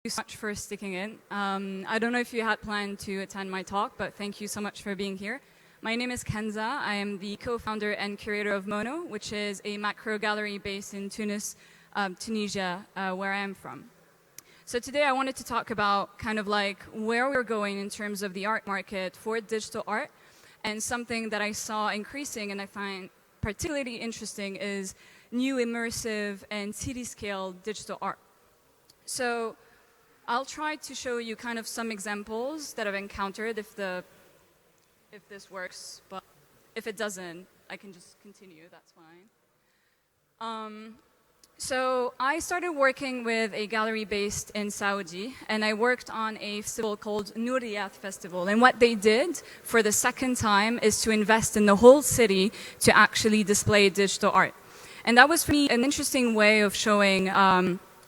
you so much for sticking in. I don't know if you had planned to attend my talk, but thank you so much for being here. My name is Kenza. I am the co-founder and curator of Mono, which is a macro gallery based in Tunis, Tunisia, where I am from. So today I wanted to talk about kind of like where we're going in terms of the art market for digital art, and something that I saw increasing and I find particularly interesting is new immersive and city-scale digital art. So I'll try to show you kind of some examples that I've encountered if this works, but if it doesn't, I can just continue, that's fine. So I started working with a gallery based in Saudi, and I worked on a festival called Nouriyat Festival. And what they did for the second time is to invest in the whole city to actually display digital art. And that was for me an interesting way of showing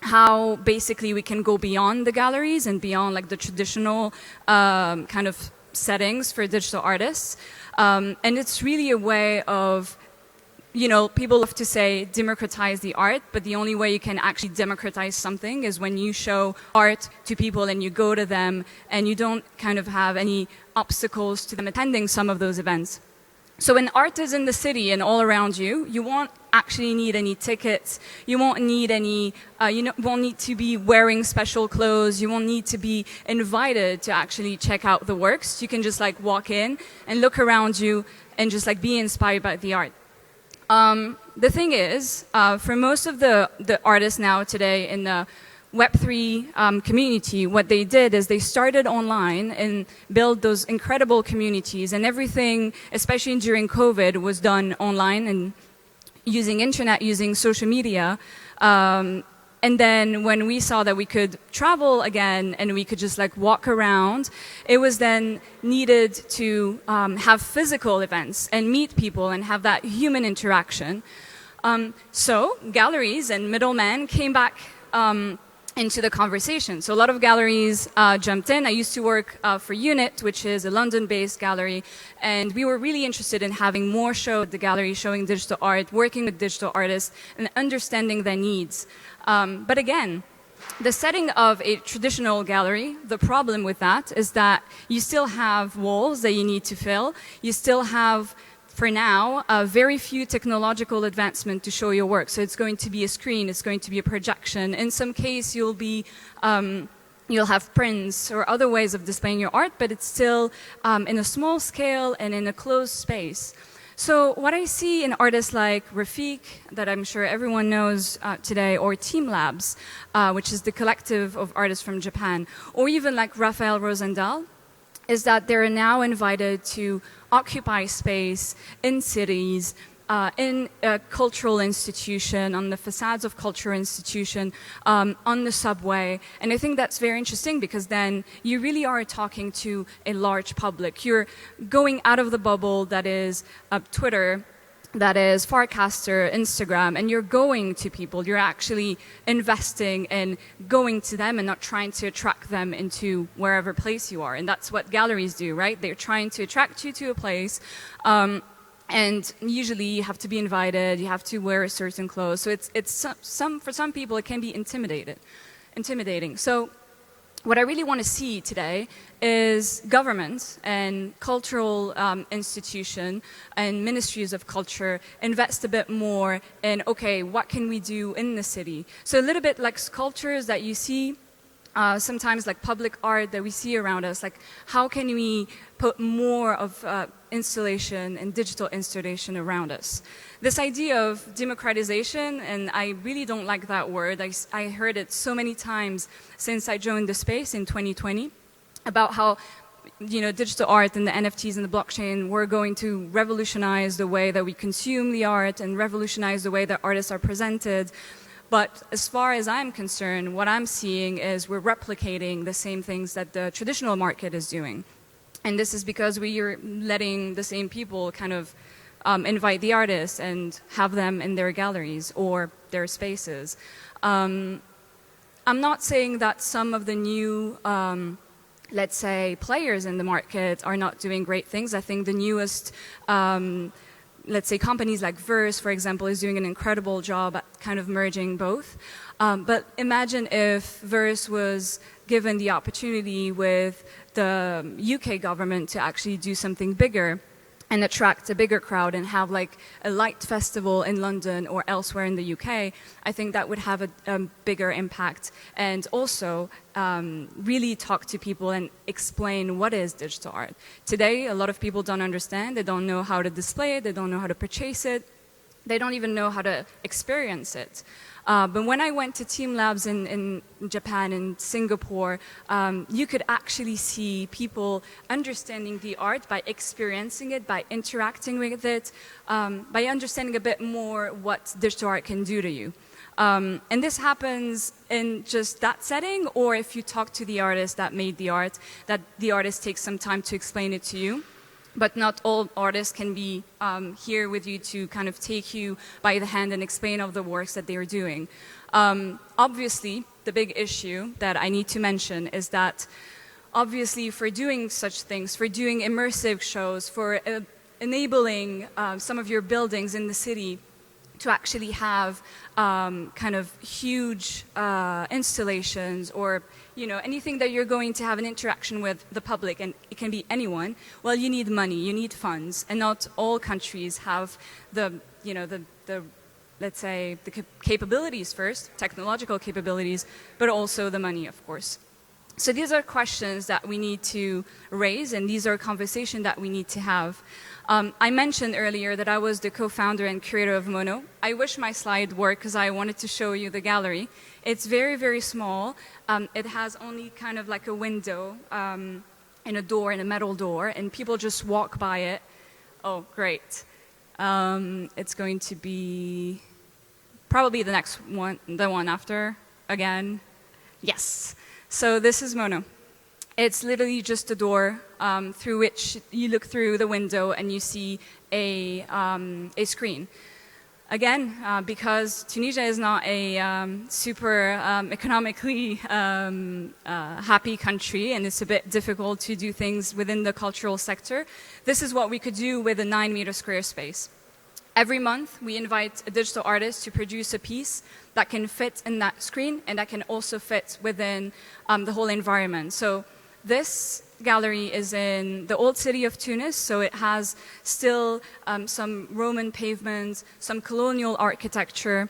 how basically we can go beyond the galleries and beyond like the traditional kind of settings for digital artists. And it's really a way of, you know, people love to say democratize the art, but the only way you can actually democratize something is when you show art to people and you go to them and you don't kind of have any obstacles to them attending some of those events. So when art is in the city and all around you, you won't actually need any tickets. You won't need any, won't need to be wearing special clothes. You won't need to be invited to actually check out the works. You can just like walk in and look around you and just like be inspired by the art. The thing is, for most of the artists now today in the Web3 community, what they did is they started online and built those incredible communities, and everything, especially during COVID, was done online and using internet, using social media. And then when we saw that we could travel again and we could just like walk around, it was then needed to have physical events and meet people and have that human interaction. So galleries and middlemen came back into the conversation. So a lot of galleries jumped in. I used to work for Unit, which is a London-based gallery, and we were really interested in having more show at the gallery, showing digital art, working with digital artists, and understanding their needs. But again, the setting of a traditional gallery, the problem with that is that you still have walls that you need to fill. You still have, for now, very few technological advancement to show your work. So it's going to be a screen, it's going to be a projection. In some case, you'll have prints or other ways of displaying your art, but it's still in a small scale and in a closed space. So what I see in artists like Rafiq, that I'm sure everyone knows today, or Team Labs, which is the collective of artists from Japan, or even like Raphael Rosendahl, is that they're now invited to occupy space in cities, in a cultural institution, on the facades of cultural institution, on the subway. And I think that's very interesting because then you really are talking to a large public. You're going out of the bubble that is Twitter, that is Farcaster, Instagram, and you're going to people. You're actually investing in going to them and not trying to attract them into wherever place you are. And that's what galleries do, right? They're trying to attract you to a place. And usually you have to be invited, you have to wear a certain clothes. So for some people it can be intimidating. So what I really want to see today is governments and cultural institutions and ministries of culture invest a bit more in, okay, what can we do in the city? So a little bit like sculptures that you see, sometimes like public art that we see around us, like how can we put more of installation and digital installation around us? This idea of democratization, and I really don't like that word. I heard it so many times since I joined the space in 2020 about how, you know, digital art and the NFTs and the blockchain were going to revolutionize the way that we consume the art and revolutionize the way that artists are presented. But as far as I'm concerned, what I'm seeing is we're replicating the same things that the traditional market is doing. And this is because we are letting the same people kind of invite the artists and have them in their galleries or their spaces. I'm not saying that some of the new, let's say, players in the market are not doing great things. I think the newest let's say companies like Verse, for example, is doing an incredible job at kind of merging both. But imagine if Verse was given the opportunity with the UK government to actually do something bigger and attract a bigger crowd and have like a light festival in London or elsewhere in the UK, I think that would have a bigger impact, and also really talk to people and explain what is digital art. Today, a lot of people don't understand, they don't know how to display it, they don't know how to purchase it, they don't even know how to experience it. But when I went to Team Labs in Japan and Singapore, you could actually see people understanding the art by experiencing it, by interacting with it, by understanding a bit more what digital art can do to you. And this happens in just that setting, or if you talk to the artist that made the art, that the artist takes some time to explain it to you. But not all artists can be here with you to kind of take you by the hand and explain all the works that they are doing. Obviously, the big issue that I need to mention is that obviously for doing such things, for doing immersive shows, for enabling some of your buildings in the city to actually have kind of huge installations, or anything that you're going to have an interaction with the public, and it can be anyone. Well, you need money, you need funds, and not all countries have the let's say the capabilities first, technological capabilities, but also the money, of course. So these are questions that we need to raise, and these are conversations that we need to have. I mentioned earlier that I was the co-founder and curator of Mono. I wish my slide worked because I wanted to show you the gallery. It's very, very small. It has only kind of like a window and a door, and a metal door, and people just walk by it. Oh, great. It's going to be probably the next one, the one after, again. Yes. So this is Mono. It's literally just a door through which you look through the window and you see a screen. Again, because Tunisia is not a super economically happy country, and it's a bit difficult to do things within the cultural sector, this is what we could do with a 9-meter square space. Every month, we invite a digital artist to produce a piece that can fit in that screen and that can also fit within the whole environment. So this gallery is in the old city of Tunis, so it has still some Roman pavements, some colonial architecture,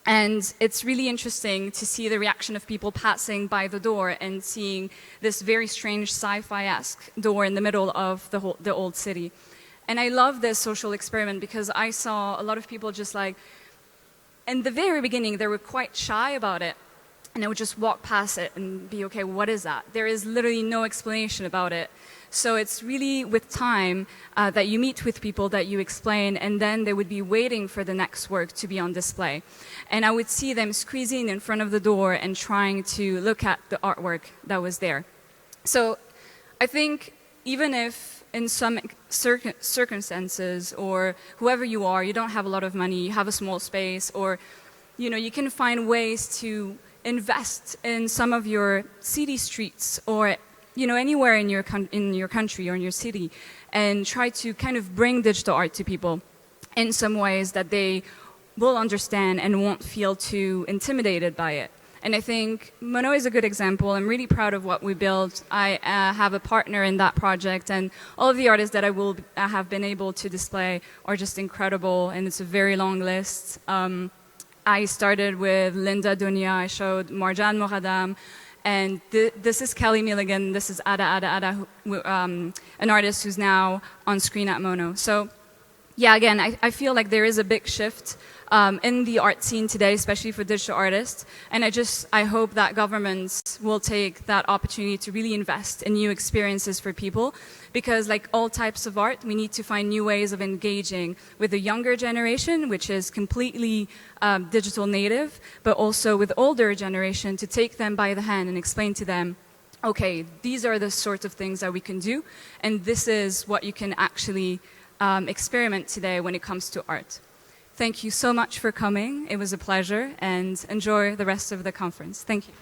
and it's really interesting to see the reaction of people passing by the door and seeing this very strange sci-fi-esque door in the middle of the old city. And I love this social experiment because I saw a lot of people just like, in the very beginning, they were quite shy about it. And I would just walk past it and be, okay, what is that? There is literally no explanation about it. So it's really with time that you meet with people, that you explain, and then they would be waiting for the next work to be on display. And I would see them squeezing in front of the door and trying to look at the artwork that was there. So I think even if in some circumstances, or whoever you are, you don't have a lot of money, you have a small space, or you can find ways to invest in some of your city streets, or anywhere in your country or in your city, and try to kind of bring digital art to people in some ways that they will understand and won't feel too intimidated by it. And I think Mono is a good example. I'm really proud of what we built. I have a partner in that project, and all of the artists that I have been able to display are just incredible, and it's a very long list. I started with Linda Dunya, I showed Marjan Moghadam, and this is Kelly Milligan, this is Ada, an artist who's now on screen at Mono. So yeah, again, I feel like there is a big shift in the art scene today, especially for digital artists. And I hope that governments will take that opportunity to really invest in new experiences for people. Because like all types of art, we need to find new ways of engaging with the younger generation, which is completely digital native, but also with older generation, to take them by the hand and explain to them, okay, these are the sorts of things that we can do, and this is what you can actually experiment today when it comes to art. Thank you so much for coming. It was a pleasure, and enjoy the rest of the conference. Thank you.